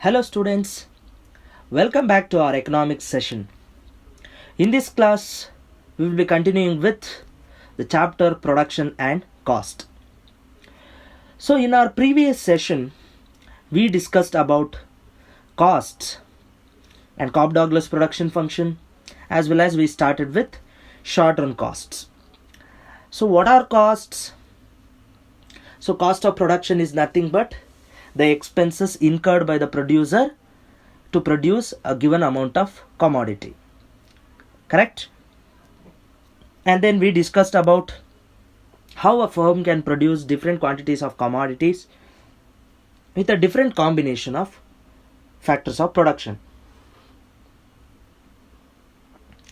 Hello students, welcome back to our economics session. In this class, we will be continuing with the chapter production and cost. So in our previous session, we discussed about costs and Cobb-Douglas production function, as well as we started with short-run costs. So what are costs? So cost of production is nothing but the expenses incurred by the producer to produce a given amount of commodity. Correct? And then we discussed about how a firm can produce different quantities of commodities with a different combination of factors of production.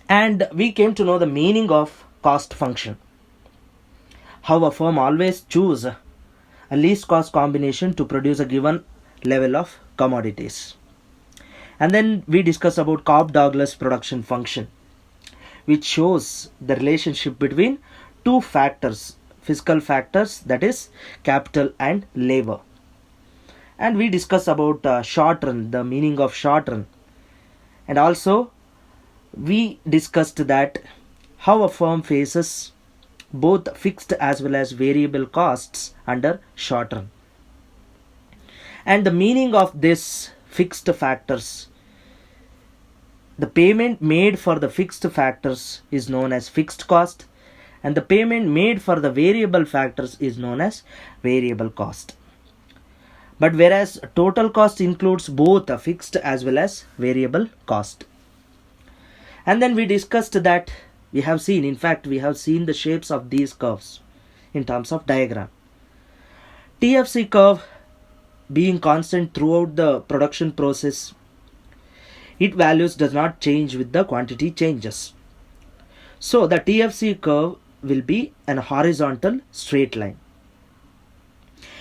And we came to know the meaning of cost function. How a firm always choose a least cost combination to produce a given level of commodities. And then we discuss about Cobb-Douglas production function, which shows the relationship between two factors, fiscal factors, that is capital and labor. And we discuss about short run, the meaning of short run. And also we discussed that how a firm faces both fixed as well as variable costs under short run. And the meaning of this fixed factors, the payment made for the fixed factors is known as fixed cost, and the payment made for the variable factors is known as variable cost. But whereas total cost includes both a fixed as well as variable cost. And then we discussed that we have seen the shapes of these curves in terms of diagram. TFC curve being constant throughout the production process, its values does not change with the quantity changes. So the TFC curve will be an horizontal straight line.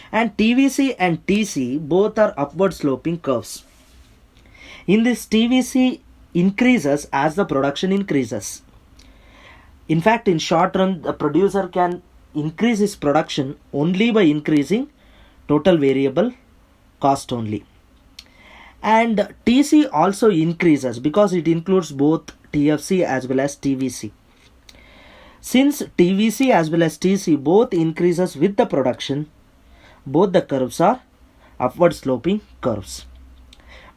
And TVC and TC both are upward sloping curves. In this, TVC increases as the production increases. In fact, in short run, the producer can increase his production only by increasing total variable cost only. And TC also increases because it includes both TFC as well as TVC. Since TVC as well as TC both increases with the production, both the curves are upward sloping curves.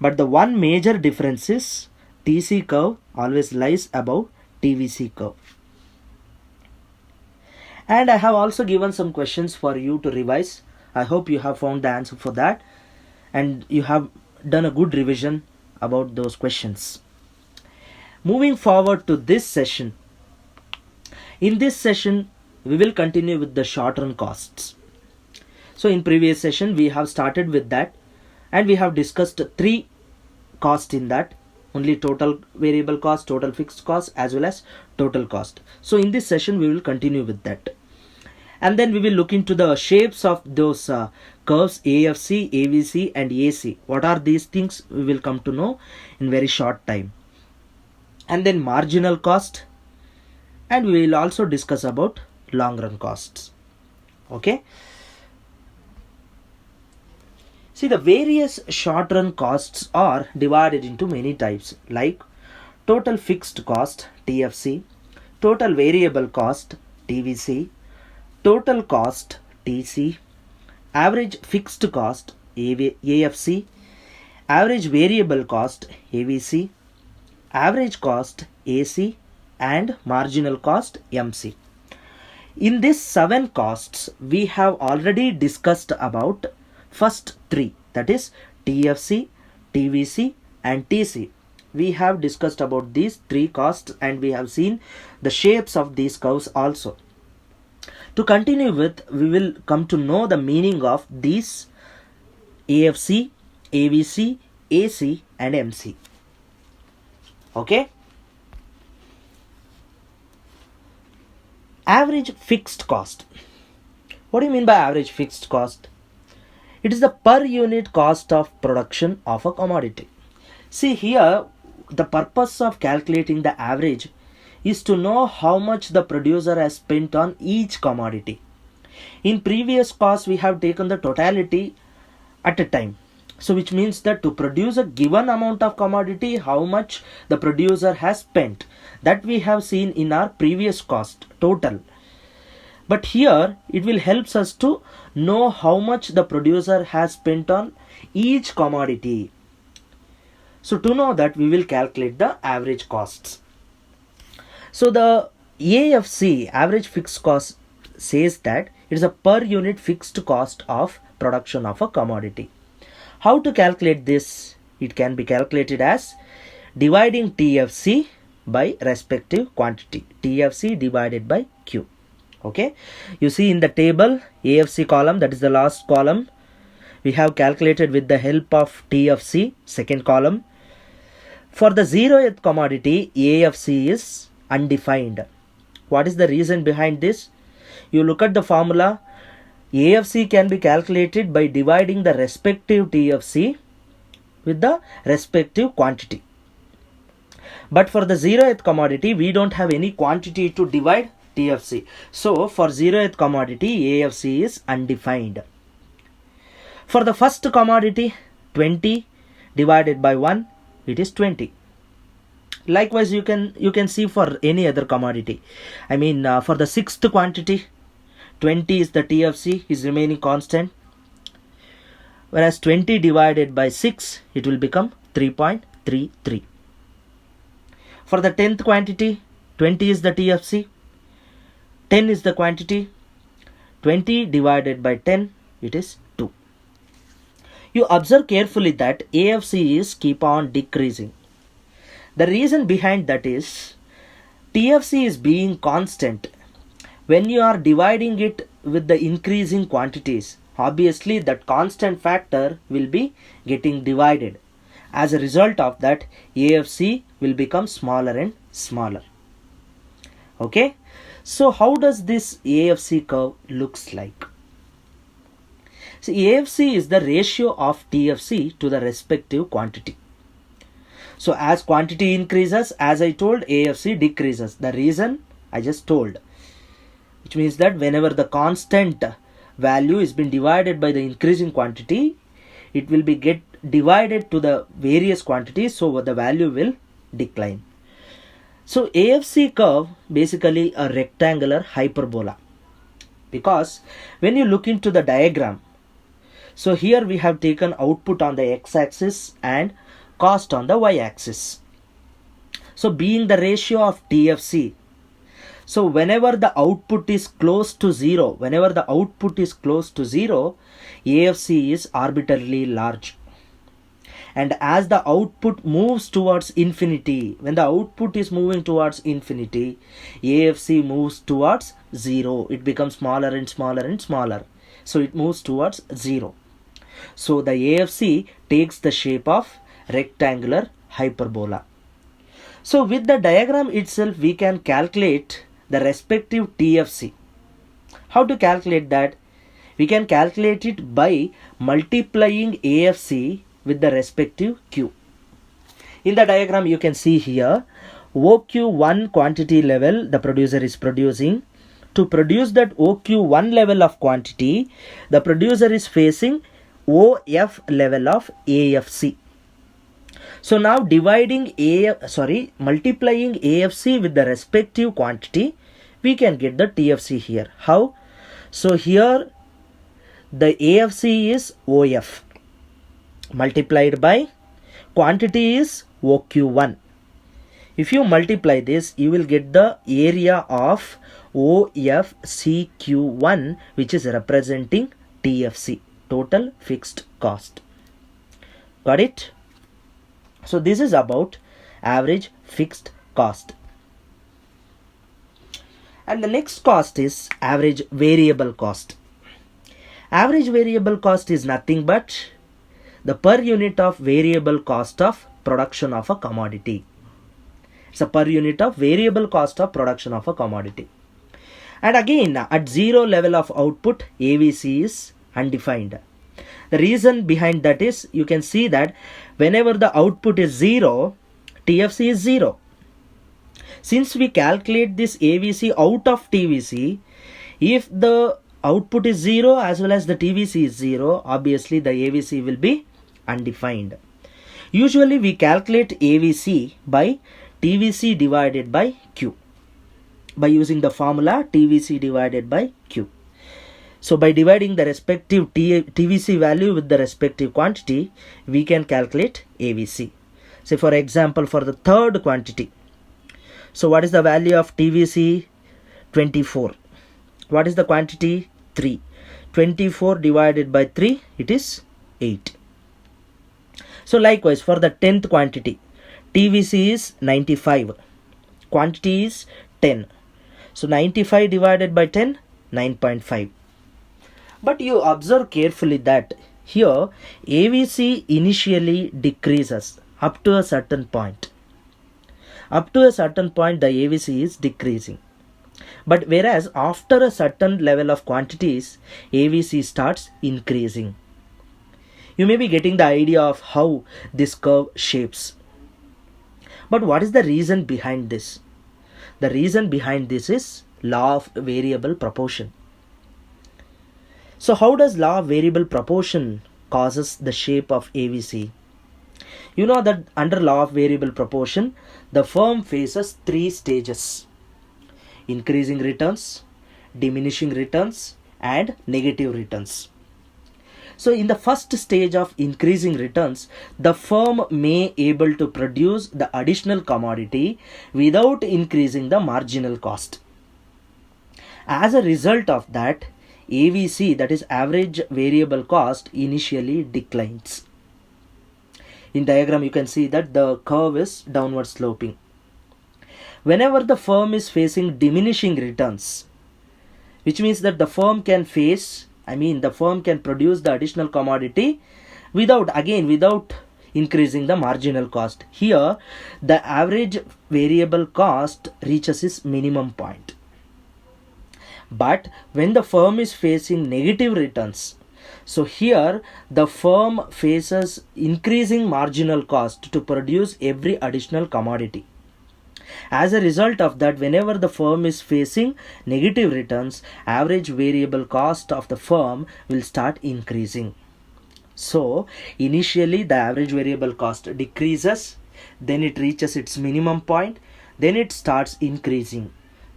But the one major difference is TC curve always lies above TVC curve. And I have also given some questions for you to revise. I hope you have found the answer for that and you have done a good revision about those questions. Moving forward to this session. In this session, we will continue with the short-run costs. So in previous session, we have started with that and we have discussed three costs in that. Only total variable cost, total fixed cost, as well as total cost. So in this session, we will continue with that. And then we will look into the shapes of those curves AFC, AVC and AC. What are these things? We will come to know in very short time. And then marginal cost. And we will also discuss about long run costs. Okay. See, the various short run costs are divided into many types like total fixed cost TFC, total variable cost TVC, total cost TC, average fixed cost AFC, average variable cost AVC, average cost AC and marginal cost MC. In these 7 costs, we have already discussed about first 3, that is TFC, TVC and TC. We have discussed about these 3 costs and we have seen the shapes of these curves also. To continue with, we will come to know the meaning of these AFC, AVC, AC and MC. Okay. Average fixed cost. What do you mean by average fixed cost? It is the per unit cost of production of a commodity. See here, the purpose of calculating the average is to know how much the producer has spent on each commodity. In previous costs, we have taken the totality at a time. So which means that to produce a given amount of commodity, how much the producer has spent, that we have seen in our previous cost total. But here it will help us to know how much the producer has spent on each commodity. So to know that, we will calculate the average costs. So the AFC, average fixed cost, says that it is a per unit fixed cost of production of a commodity. How to calculate this? It can be calculated as dividing TFC by respective quantity. TFC divided by Q. Okay, you see in the table, AFC column, that is the last column, we have calculated with the help of TFC, second column. For the 0th commodity, AFC is undefined. What is the reason behind this? You look at the formula. AFC can be calculated by dividing the respective TFC with the respective quantity. But for the 0th commodity, we don't have any quantity to divide TFC. So for 0th commodity, AFC is undefined. For the first commodity, 20 divided by 1, it is 20. Likewise, you can see for any other commodity. I mean, for the 6th quantity, 20 is the TFC, is remaining constant. Whereas 20 divided by 6, it will become 3.33. For the 10th quantity, 20 is the TFC, 10 is the quantity, 20 divided by 10, it is 2. You observe carefully that AFC is keep on decreasing. The reason behind that is TFC is being constant. When you are dividing it with the increasing quantities, obviously that constant factor will be getting divided. As a result of that, AFC will become smaller and smaller. Okay, so how does this AFC curve looks like? So AFC is the ratio of TFC to the respective quantity. So as quantity increases, as I told, AFC decreases. The reason I just told. Which means that whenever the constant value is been divided by the increasing quantity, it will be get divided to the various quantities, so the value will decline. So AFC curve basically a rectangular hyperbola, because when you look into the diagram, so here we have taken output on the x-axis and cost on the y-axis. So being the ratio of TFC, so whenever the output is close to 0, AFC is arbitrarily large. And as the output moves towards infinity, when the output is moving towards infinity, AFC moves towards 0. It becomes smaller and smaller and smaller. So it moves towards 0. So the AFC takes the shape of rectangular hyperbola. So with the diagram itself, we can calculate the respective TFC. How to calculate that? We can calculate it by multiplying AFC with the respective Q. In the diagram, you can see here, OQ1 quantity level the producer is producing. To produce that OQ1 level of quantity, the producer is facing OF level of AFC. So now multiplying AFC with the respective quantity, we can get the TFC here. How? So here the AFC is OF multiplied by quantity is OQ1. If you multiply this, you will get the area of OFCQ1, which is representing TFC, total fixed cost. Got it? So this is about average fixed cost. And the next cost is average variable cost. Average variable cost is nothing but the per unit of variable cost of production of a commodity. It's a per unit of variable cost of production of a commodity. And again, at 0 level of output, AVC is undefined. The reason behind that is, you can see that whenever the output is 0, TFC is 0. Since we calculate this AVC out of TVC, if the output is 0 as well as the TVC is 0, obviously the AVC will be undefined. Usually we calculate AVC by TVC divided by Q, by using the formula TVC divided by Q. So by dividing the respective TVC value with the respective quantity, we can calculate AVC. Say for example, for the third quantity, so what is the value of TVC? 24. What is the quantity? 3. 24 divided by 3, it is 8. So likewise for the 10th quantity, TVC is 95, quantity is 10. So 95 divided by 10, 9.5. But you observe carefully that here AVC initially decreases up to a certain point. Up to a certain point the AVC is decreasing. But whereas after a certain level of quantities, AVC starts increasing. You may be getting the idea of how this curve shapes. But what is the reason behind this? The reason behind this is law of variable proportion. So how does law of variable proportion causes the shape of AVC? You know that under law of variable proportion, the firm faces 3 stages: increasing returns, diminishing returns, and negative returns. So in the first stage of increasing returns, the firm may able to produce the additional commodity without increasing the marginal cost. As a result of that, AVC, that is average variable cost, initially declines. In diagram you can see that the curve is downward sloping. Whenever the firm is facing diminishing returns, which means that the firm can produce the additional commodity without increasing the marginal cost. Here the average variable cost reaches its minimum point. But when the firm is facing negative returns, so here the firm faces increasing marginal cost to produce every additional commodity. As a result of that, whenever the firm is facing negative returns, average variable cost of the firm will start increasing. So initially the average variable cost decreases, then it reaches its minimum point, then it starts increasing.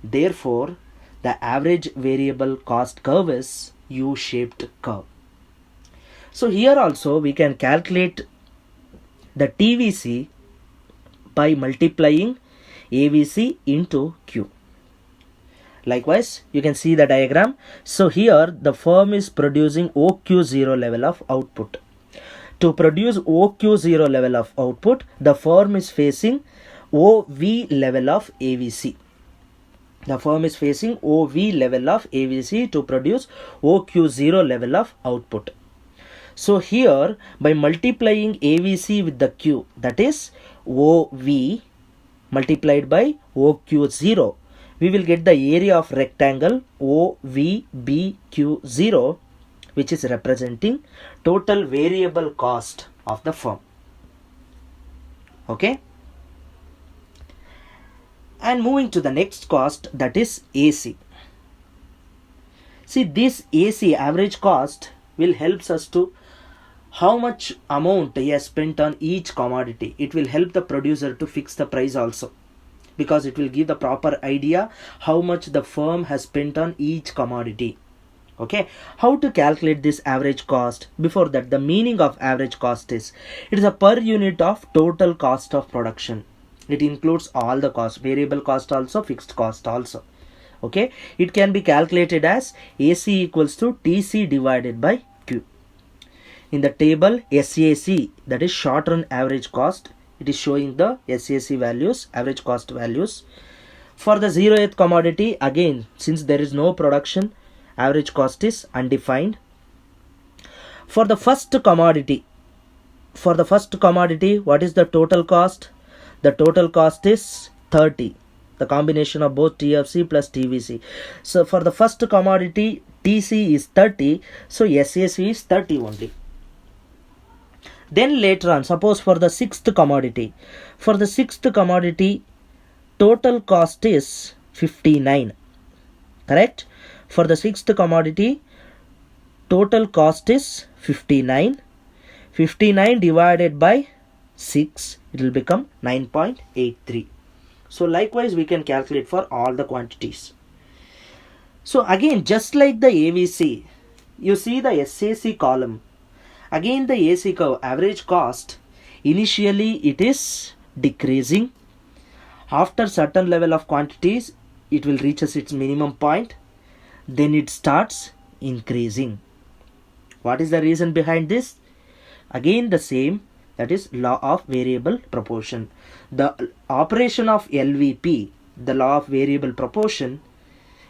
Therefore the average variable cost curve is U-shaped curve. So here also we can calculate the TVC by multiplying AVC into Q. Likewise, you can see the diagram. So here the firm is producing OQ0 level of output. To produce OQ0 level of output, the firm is facing OV level of AVC. The firm is facing OV level of AVC to produce OQ0 level of output. So here by multiplying AVC with the Q, that is OV multiplied by OQ0, we will get the area of rectangle OVBQ0, which is representing total variable cost of the firm. Okay. And moving to the next cost, that is AC. See, this AC, average cost, will help us to how much amount he has spent on each commodity. It will help the producer to fix the price also, because it will give the proper idea how much the firm has spent on each commodity. Okay, how to calculate this average cost? Before that, the meaning of average cost is, it is a per unit of total cost of production. It includes all the costs, variable cost also, fixed cost also. Okay, it can be calculated as AC equals to TC divided by Q. In the table SAC, that is short run average cost, it is showing the SAC values, average cost values. For the 0th commodity, again, since there is no production, average cost is undefined. For the first commodity, what is the total cost? The total cost is 30, the combination of both TFC plus TVC. So for the first commodity, TC is 30, so SAC is 30 only. Then later on, suppose for the 6th commodity, total cost is 59, correct? For the 6th commodity, total cost is 59. 59 divided by 6, it will become 9.83. So likewise we can calculate for all the quantities. So again, just like the AVC, you see the SAC column. Again the AC curve, average cost, initially it is decreasing. After certain level of quantities, it will reaches its minimum point. Then it starts increasing. What is the reason behind this? Again the same, that is law of variable proportion. The operation of LVP, the law of variable proportion,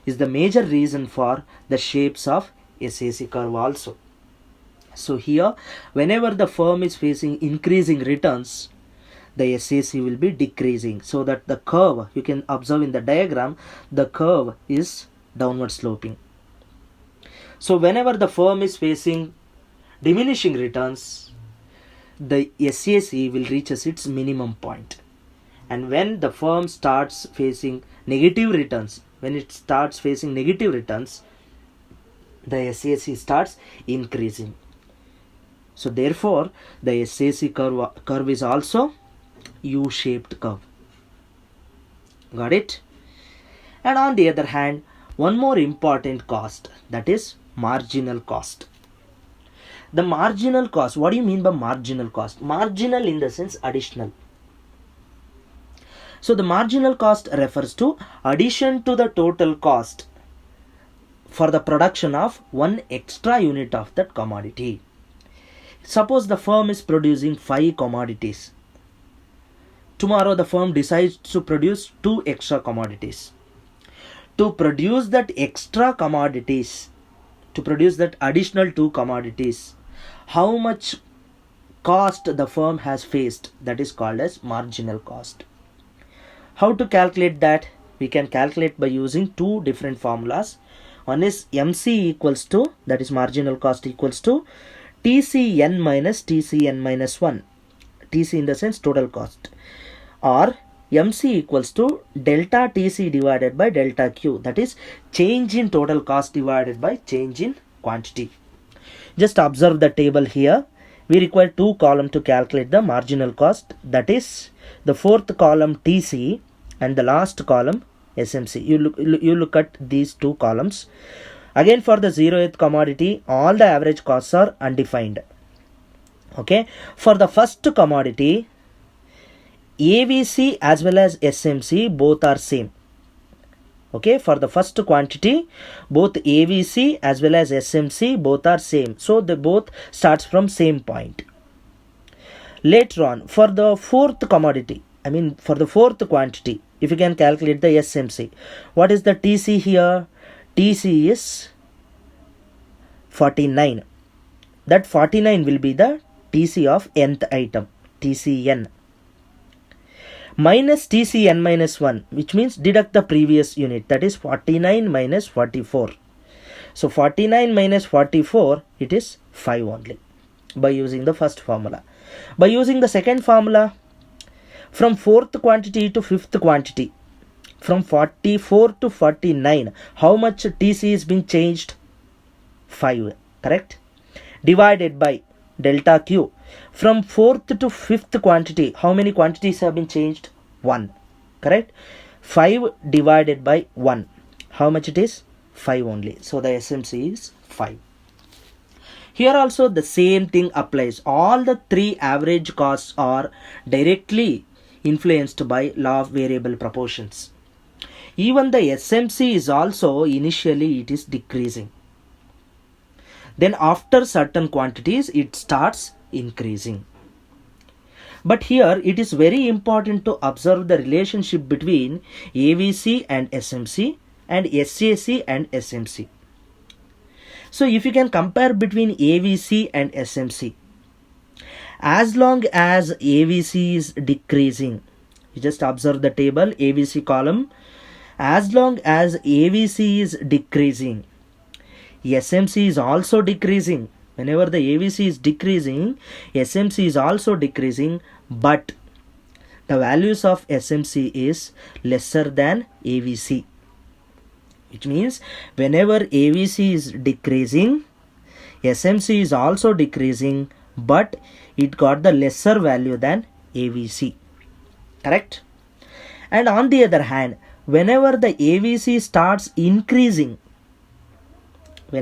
is the major reason for the shapes of SAC curve also. So here, whenever the firm is facing increasing returns, the SAC will be decreasing, so that the curve, you can observe in the diagram, the curve is downward sloping. So whenever the firm is facing diminishing returns, the SAC will reaches its minimum point. And when the firm starts facing negative returns, the SAC starts increasing. So therefore, the SAC curve is also U-shaped curve. Got it? And on the other hand, one more important cost, that is marginal cost. The marginal cost, what do you mean by marginal cost? Marginal in the sense additional. So the marginal cost refers to addition to the total cost for the production of one extra unit of that commodity. Suppose the firm is producing 5 commodities. Tomorrow the firm decides to produce 2 extra commodities. To produce that extra commodities, to produce that additional 2 commodities, how much cost the firm has faced, that is called as marginal cost. How to calculate that? We can calculate by using 2 different formulas. One is MC equals to, that is marginal cost, equals to TCN minus TCN minus 1. TC in the sense total cost. Or MC equals to delta TC divided by delta Q, that is change in total cost divided by change in quantity. Just observe the table here. We require 2 columns to calculate the marginal cost, that is the 4th column TC and the last column SMC. You look at these 2 columns. Again, for the 0th commodity, all the average costs are undefined. Okay. For the first commodity, AVC as well as SMC both are same. Okay. For the first quantity, both AVC as well as SMC both are same. So they both starts from same point. Later on, for the 4th commodity, for the 4th quantity, if you can calculate the SMC, what is the TC here? TC is 49. That 49 will be the TC of nth item, TCN. Minus TCN minus 1, which means deduct the previous unit, that is 49 minus 44. So 49 minus 44, it is 5 only, by using the first formula. By using the second formula, from 4th quantity to 5th quantity, from 44 to 49, how much TC is being changed? 5, correct? Divided by delta Q. From 4th to 5th quantity, how many quantities have been changed? 1, correct? 5 divided by 1, how much it is? 5 only. So the SMC is 5. Here also the same thing applies. All the 3 average costs are directly influenced by law of variable proportions. Even the SMC is also initially it is decreasing. Then after certain quantities it starts increasing. But here it is very important to observe the relationship between AVC and SMC and SAC and SMC. So if you can compare between AVC and SMC, as long as AVC is decreasing, you just observe the table, AVC column, as long as AVC is decreasing, SMC is also decreasing. Whenever the AVC is decreasing, SMC is also decreasing, but the values of SMC is lesser than AVC. Which means whenever AVC is decreasing, SMC is also decreasing, but it got the lesser value than AVC. Correct? And on the other hand, whenever the AVC starts increasing, you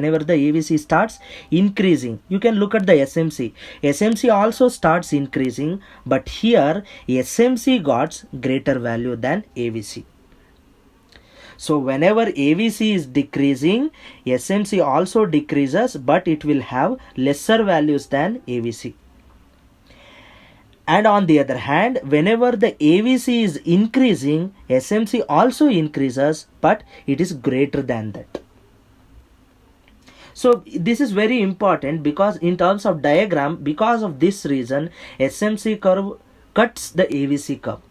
can look at the SMC. SMC also starts increasing, but here SMC got greater value than AVC. So whenever AVC is decreasing, SMC also decreases, but it will have lesser values than AVC. And on the other hand, whenever the AVC is increasing, SMC also increases, but it is greater than that. So this is very important, because in terms of diagram, because of this reason, SMC curve cuts the AVC curve.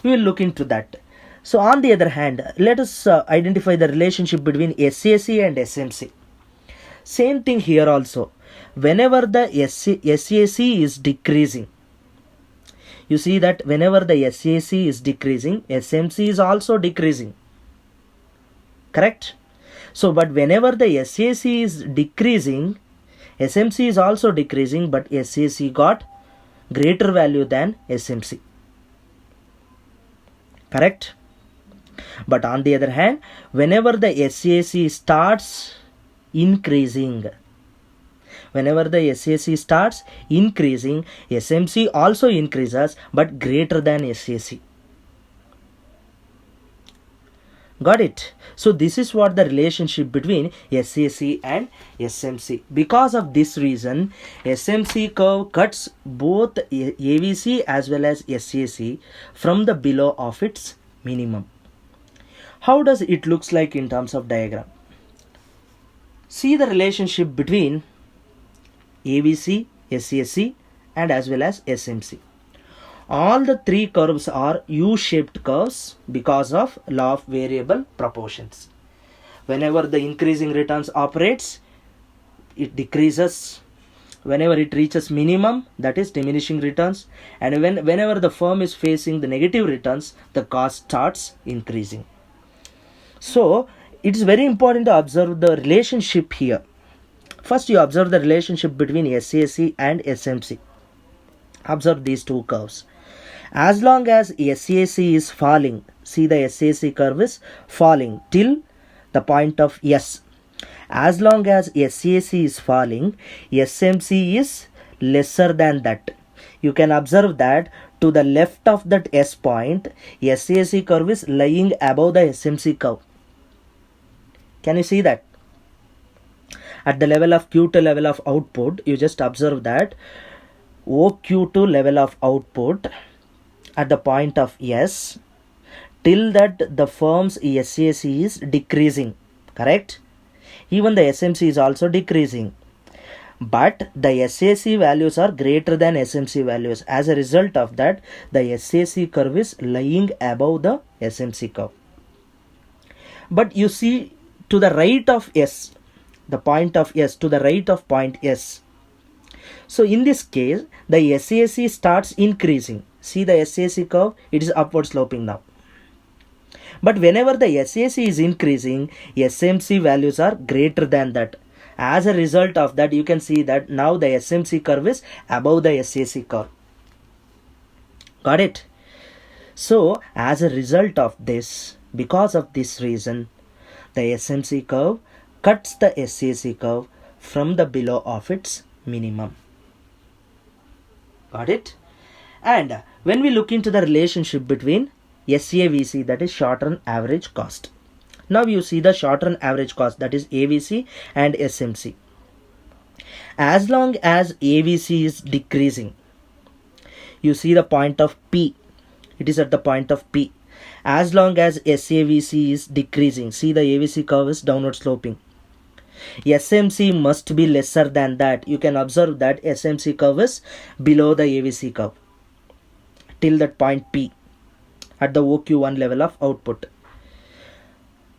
We will look into that. So on the other hand, let us identify the relationship between SAC and SMC. Same thing here also. Whenever the SAC is decreasing, you see that whenever the SAC is decreasing, SMC is also decreasing. Correct? So, but whenever the SAC is decreasing, SMC is also decreasing, but SAC got greater value than SMC. Correct? But on the other hand, whenever the SAC starts increasing, SMC also increases, but greater than SAC. Got it? So this is what the relationship between SAC and SMC. Because of this reason, SMC curve cuts both AVC as well as SAC from the below of its minimum. How does it looks like in terms of diagram? See the relationship between AVC, SAC and as well as SMC. All the three curves are U-shaped curves because of law of variable proportions. Whenever the increasing returns operates, it decreases. Whenever it reaches minimum, that is diminishing returns. And whenever the firm is facing the negative returns, the cost starts increasing. So it is very important to observe the relationship here. First, you observe the relationship between SAC and SMC. Observe these two curves. As long as SAC is falling, see the SAC curve is falling till the point of S. As long as SAC is falling, SMC is lesser than that. You can observe that to the left of that S point, SAC curve is lying above the SMC curve. Can you see that? At the level of Q2 level of output, you just observe that OQ2 level of output at the point of S, till that the firm's SAC is decreasing. Correct? Even the SMC is also decreasing. But the SAC values are greater than SMC values. As a result of that, the SAC curve is lying above the SMC curve. But you see, to the right of S, the point of S, to the right of point S. So in this case, the SAC starts increasing. See the SAC curve, it is upward sloping now. But whenever the SAC is increasing, SMC values are greater than that. As a result of that, you can see that now the SMC curve is above the SAC curve. Got it? So as a result of this, because of this reason, the SMC curve cuts the SAC curve from the below of its minimum. Got it? And when we look into the relationship between SAVC, that is short run average cost. Now you see the short run average cost, that is AVC and SMC. As long as AVC is decreasing, you see the point of P, it is at the point of P. As long as SAVC is decreasing, see the AVC curve is downward sloping. SMC must be lesser than that. You can observe that SMC curve is below the AVC curve till that point P at the OQ1 level of output.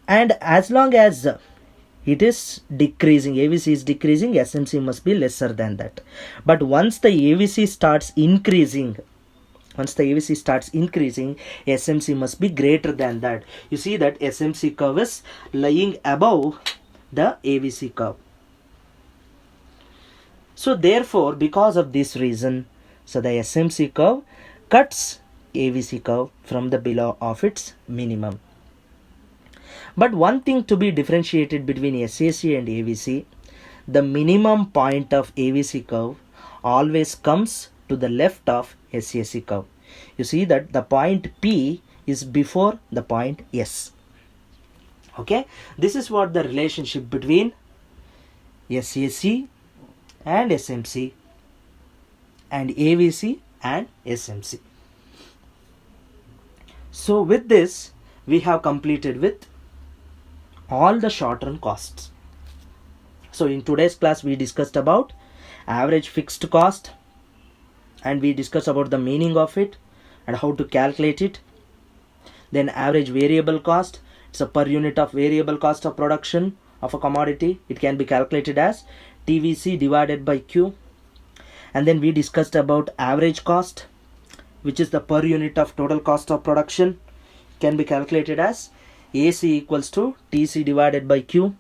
And as long as it is decreasing, AVC is decreasing, SMC must be lesser than that. But once the AVC starts increasing, SMC must be greater than that. You see that SMC curve is lying above the AVC curve. So therefore, because of this reason, so the SMC curve cuts AVC curve from the below of its minimum. But one thing to be differentiated between SAC and AVC, the minimum point of AVC curve always comes to the left of SAC curve. You see that the point P is before the point S. Okay, this is what the relationship between SAC and SMC and AVC and SMC. So with this, we have completed with all the short-run costs. So in today's class, we discussed about average fixed cost, and we discussed about the meaning of it and how to calculate it. Then average variable cost, it's a per unit of variable cost of production of a commodity. It can be calculated as TVC divided by Q. And then we discussed about average cost, which is the per unit of total cost of production, can be calculated as AC equals to TC divided by Q.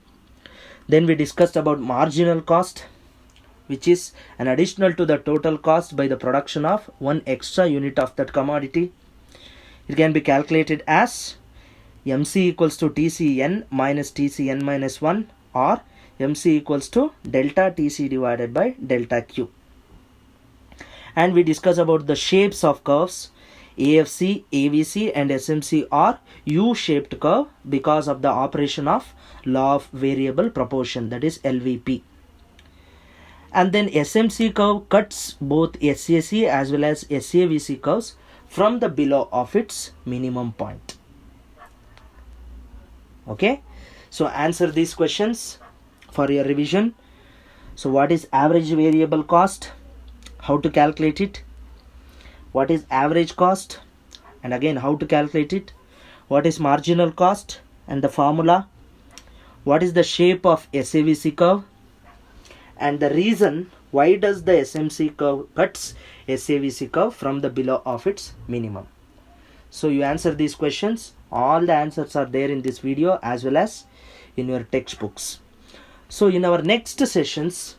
Then we discussed about marginal cost, which is an additional to the total cost by the production of one extra unit of that commodity. It can be calculated as MC equals to TCN minus TCN minus 1, or MC equals to delta TC divided by delta Q. And we discuss about the shapes of curves. AFC, AVC and SMC are U-shaped curve because of the operation of law of variable proportion, that is LVP. And then SMC curve cuts both SAC as well as SAVC curves from the below of its minimum point. Okay, so answer these questions for your revision. So what is average variable cost? How to calculate it? What is average cost? And again, how to calculate it? What is marginal cost and the formula? What is the shape of SAVC curve? And the reason why does the SMC curve cuts SAVC curve from the below of its minimum. So you answer these questions. All the answers are there in this video as well as in your textbooks. So in our next sessions,